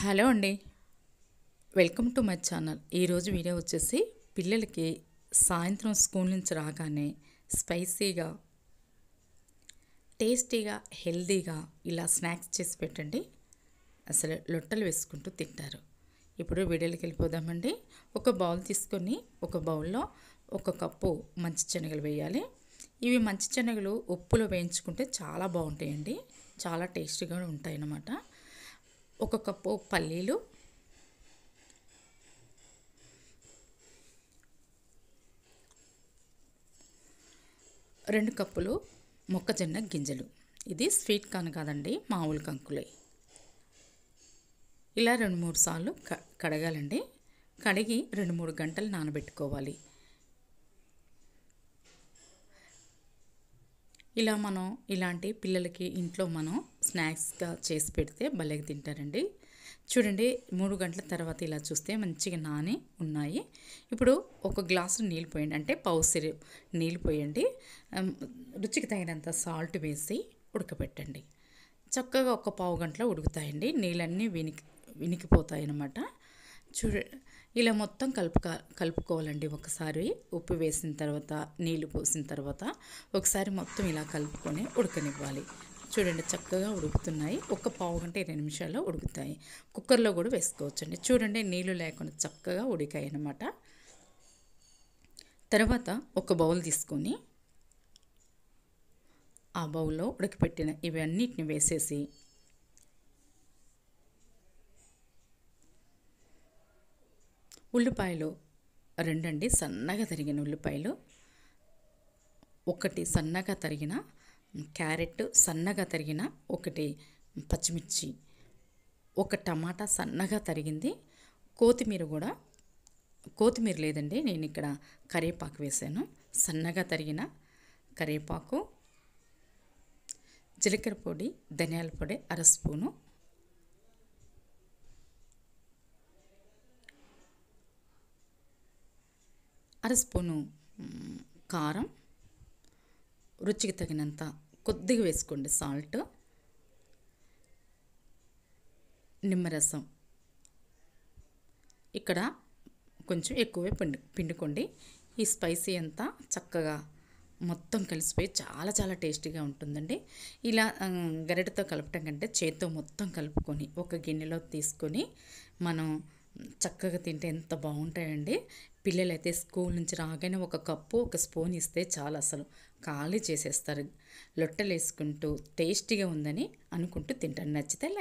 Hello అండి. Welcome to my channel. ఈరోజు video వచ్చేసి పిల్లలకి సాయంత్రం స్కూల్ నుంచి రాగానే స్పైసీగా, టేస్టీగా, హెల్తీగా ఇలా స్నాక్స్ చేసి పెట్టండి. అసలు లొట్టలు వేసుకుంటూ తింటారు. ఇప్పుడు వీడియోలోకి వెళ్ళిపోదామండి. ఒక బౌల్ తీసుకొని ఒక బౌల్లో ఒక కప్పు మంచి శనగలు వేయాలి. ఇవి మంచి శనగలు ఉప్పులో వేయించుకుంటే చాలా బాగుంటాయండి. చాలా టేస్టీగా ఉంటాయి అన్నమాట. ఒక కప్పు పల్లీలు, 2 కప్పులు మొక్కజొన్న గింజలు. ఇది స్వీట్ కార్న్ కాదండి, మామూలు కంకులే. ఇలా 2-3 సార్లు కడగాలండి. కడిగి 2-3 గంటలు నానబెట్టుకోవాలి. ఇలా మనం ఇలాంటి పిల్లలకి ఇంట్లో మనం స్నాక్స్గా చేసి పెడితే భలేగా తింటారండి. చూడండి, 3 గంటల తర్వాత ఇలా చూస్తే మంచిగా నాని ఉన్నాయి. ఇప్పుడు ఒక గ్లాసు నీళ్ళు పోయండి, అంటే పావుసేరు నీళ్ళు పోయండి. రుచికి తగినంత సాల్ట్ వేసి ఉడకబెట్టండి. చక్కగా ఒక పావు గంటలో ఉడుకుతాయండి. నీళ్ళన్నీ వినికిపోతాయి అన్నమాట. ఇలా మొత్తం కలుపుకోవాలండి. ఒకసారి ఉప్పు వేసిన తర్వాత, నీళ్లు పోసిన తర్వాత ఒకసారి మొత్తం ఇలా కలుపుకొని ఉడకనివ్వాలి. చూడండి, చక్కగా ఉడుకుతున్నాయి. ఒక పావు గంట 20 నిమిషాల్లో ఉడుకుతాయి. కుక్కర్లో కూడా వేసుకోవచ్చండి. చూడండి, నీళ్లు లేకుండా చక్కగా ఉడికాయి అన్నమాట. తర్వాత ఒక బౌల్ తీసుకొని ఆ బౌల్లో ఉడకపెట్టిన ఇవన్నిటిని వేసేసి ఉల్లిపాయలు 2 సన్నగా తరిగిన ఉల్లిపాయలు, 1 సన్నగా తరిగిన క్యారెట్, సన్నగా తరిగిన 1 పచ్చిమిర్చి, 1 టమాటా సన్నగా తరిగింది, కొత్తిమీర లేదండి, నేను ఇక్కడ కరివేపాకు వేసాను. సన్నగా తరిగిన కరివేపాకు, జీలకర్ర పొడి, ధనియాల పొడి 1/2 స్పూను, స్పూను కారం, రుచికి తగినంత కొద్దిగా వేసుకోండి సాల్ట్, నిమ్మరసం ఇక్కడ కొంచెం ఎక్కువే పిండుకోండి. ఈ స్పైసీ అంతా చక్కగా మొత్తం కలిసిపోయి చాలా చాలా టేస్టీగా ఉంటుందండి. ఇలా గరిటెతో కలపటం కంటే చేత్తో మొత్తం కలుపుకొని ఒక గిన్నెలో తీసుకొని మనం చక్కగా తింటే ఎంత బాగుంటాయండి. పిల్లలైతే స్కూల్ నుంచి రాగానే ఒక కప్పు, ఒక స్పూన్ ఇస్తే చాలా, అసలు ఖాళీ చేసేస్తారు. లొట్టలు వేసుకుంటూ టేస్టీగా ఉందని అనుకుంటూ తింటారు. నచ్చితే లైక్